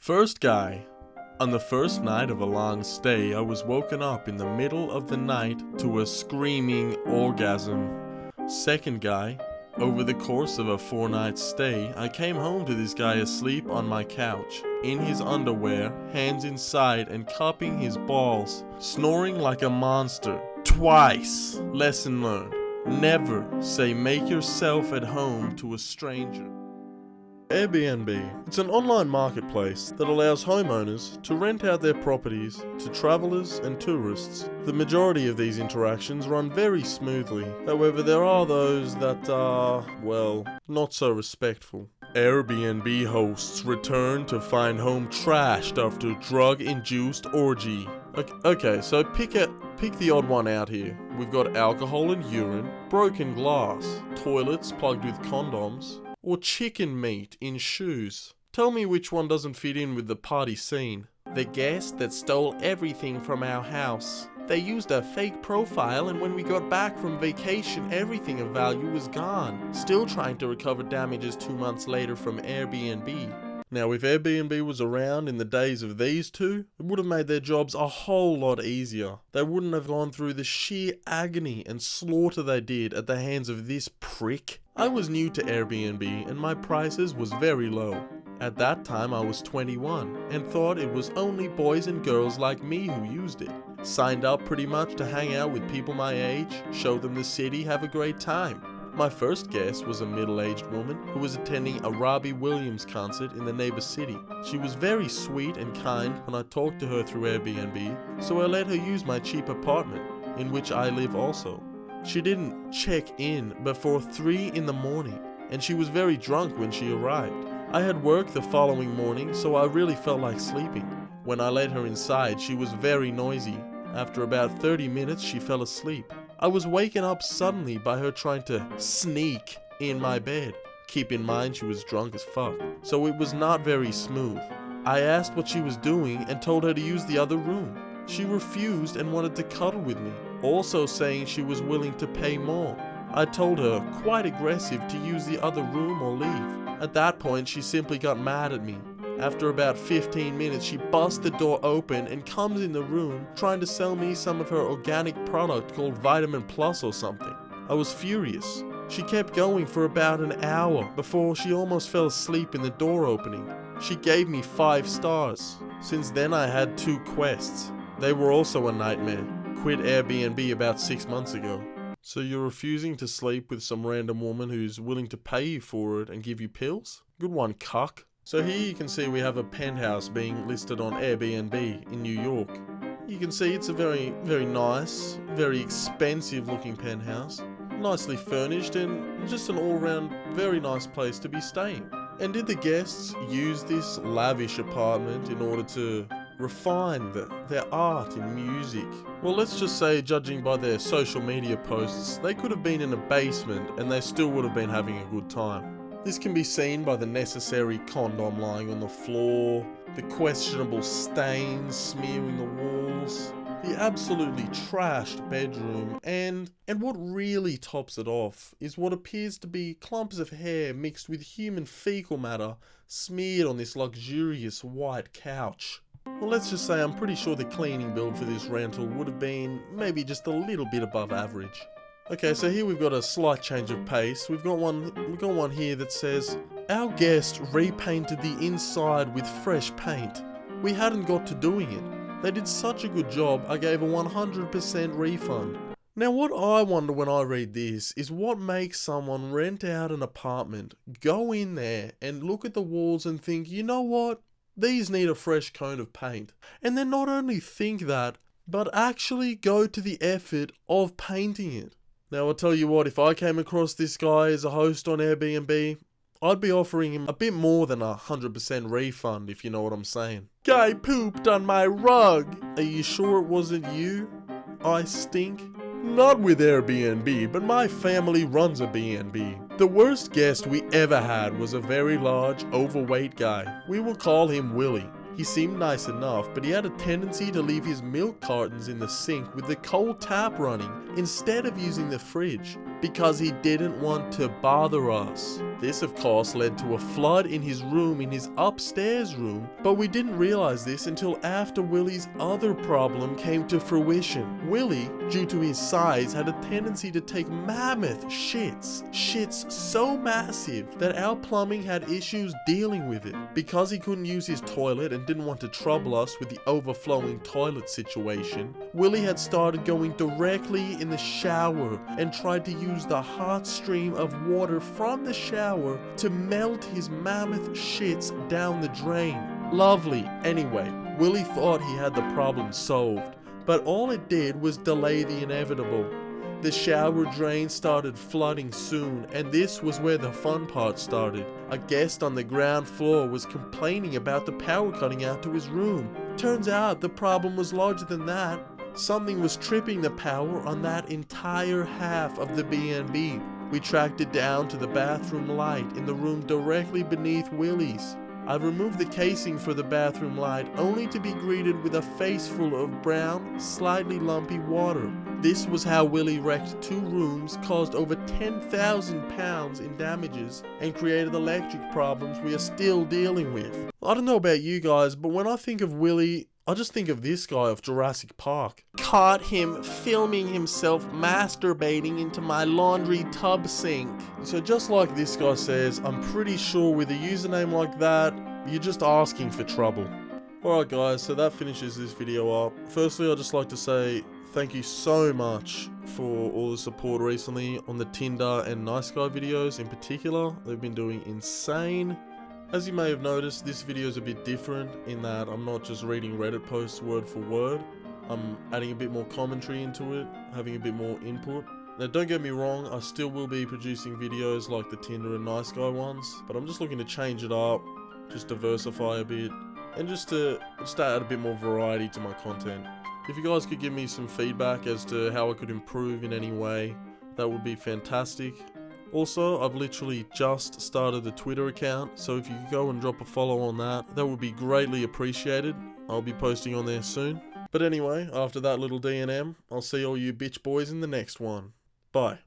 First guy. On the first night of a long stay, I was woken up in the middle of the night to a screaming orgasm. Second guy. Over the course of a 4-night stay, I came home to this guy asleep on my couch, in his underwear, hands inside and cupping his balls, snoring like a monster. Twice. Lesson learned. Never say make yourself at home to a stranger. Airbnb. It's an online marketplace that allows homeowners to rent out their properties to travelers and tourists. The majority of these interactions run very smoothly. However, there are those that are, well, not so respectful. Airbnb hosts return to find home trashed after drug-induced orgy. Okay, so pick the odd one out here. We've got alcohol and urine, broken glass, toilets plugged with condoms, or chicken meat in shoes. Tell me which one doesn't fit in with the party scene. The guest that stole everything from our house. They used a fake profile, and when we got back from vacation, everything of value was gone. Still trying to recover damages 2 months later from Airbnb. Now, if Airbnb was around in the days of these two, it would have made their jobs a whole lot easier. They wouldn't have gone through the sheer agony and slaughter they did at the hands of this prick. I was new to Airbnb and my prices was very low. At that time I was 21 and thought it was only boys and girls like me who used it. Signed up pretty much to hang out with people my age, show them the city, have a great time. My first guest was a middle-aged woman who was attending a Robbie Williams concert in the neighbor city. She was very sweet and kind when I talked to her through Airbnb, so I let her use my cheap apartment, in which I live also. She didn't check in before 3 in the morning, and she was very drunk when she arrived. I had work the following morning, so I really felt like sleeping. When I let her inside, she was very noisy. After about 30 minutes, she fell asleep. I was waken up suddenly by her trying to sneak in my bed. Keep in mind she was drunk as fuck, so it was not very smooth. I asked what she was doing and told her to use the other room. She refused and wanted to cuddle with me, also saying she was willing to pay more. I told her, quite aggressive, to use the other room or leave. At that point, she simply got mad at me. After about 15 minutes, she busts the door open and comes in the room trying to sell me some of her organic product called Vitamin Plus or something. I was furious. She kept going for about an hour before she almost fell asleep in the door opening. She gave me 5 stars. Since then I had 2 quests. They were also a nightmare. Quit Airbnb about 6 months ago. So you're refusing to sleep with some random woman who's willing to pay you for it and give you pills? Good one, cuck. So here you can see we have a penthouse being listed on Airbnb in New York. You can see it's a very, very nice, very expensive looking penthouse. Nicely furnished and just an all-round very nice place to be staying. And did the guests use this lavish apartment in order to refine their art in music? Well, let's just say, judging by their social media posts, they could have been in a basement and they still would have been having a good time. This can be seen by the necessary condom lying on the floor, the questionable stains smearing the walls, the absolutely trashed bedroom, and what really tops it off is what appears to be clumps of hair mixed with human fecal matter smeared on this luxurious white couch. Well, let's just say I'm pretty sure the cleaning bill for this rental would have been maybe just a little bit above average. Okay, so here we've got a slight change of pace. We've got one here that says, our guest repainted the inside with fresh paint. We hadn't got to doing it. They did such a good job, I gave a 100% refund. Now what I wonder when I read this is what makes someone rent out an apartment, go in there and look at the walls and think, you know what? These need a fresh coat of paint. And then not only think that, but actually go to the effort of painting it. Now I'll tell you what, if I came across this guy as a host on Airbnb, I'd be offering him a bit more than a 100% refund, if you know what I'm saying. Guy pooped on my rug. Are you sure it wasn't you? I stink. Not with Airbnb, but my family runs a B&B. The worst guest we ever had was a very large, overweight guy. We will call him Willie. He seemed nice enough, but he had a tendency to leave his milk cartons in the sink with the cold tap running instead of using the fridge. because he didn't want to bother us. This of course led to a flood in his room, in his upstairs room, but we didn't realize this until after Willie's other problem came to fruition. Willie, due to his size, had a tendency to take mammoth shits so massive that our plumbing had issues dealing with it. Because he couldn't use his toilet and didn't want to trouble us with the overflowing toilet situation, Willie had started going directly in the shower and tried to use the hot stream of water from the shower to melt his mammoth shits down the drain. Lovely. Anyway, Willie thought he had the problem solved, but all it did was delay the inevitable. The shower drain started flooding soon, and this was where the fun part started. A guest on the ground floor was complaining about the power cutting out to his room. Turns out the problem was larger than that. Something was tripping the power on that entire half of the B&B. We tracked it down to the bathroom light in the room directly beneath Willie's. I removed the casing for the bathroom light only to be greeted with a face full of brown, slightly lumpy water. This was how Willie wrecked 2 rooms, caused over 10,000 pounds in damages, and created electric problems we are still dealing with. I don't know about you guys, but when I think of Willie, I just think of this guy of Jurassic Park. Caught him filming himself masturbating into my laundry tub sink. So just like this guy says, I'm pretty sure with a username like that, you're just asking for trouble. Alright guys, so that finishes this video up. Firstly, I'd just like to say thank you so much for all the support recently on the Tinder and Nice Guy videos in particular. They've been doing insane. As you may have noticed, this video is a bit different in that I'm not just reading Reddit posts word for word. I'm adding a bit more commentary into it, having a bit more input. Now don't get me wrong, I still will be producing videos like the Tinder and Nice Guy ones, but I'm just looking to change it up, just diversify a bit, and just to add a bit more variety to my content. If you guys could give me some feedback as to how I could improve in any way, that would be fantastic. Also, I've literally just started the Twitter account, so if you could go and drop a follow on that, that would be greatly appreciated. I'll be posting on there soon. But anyway, after that little D&M, I'll see all you bitch boys in the next one. Bye.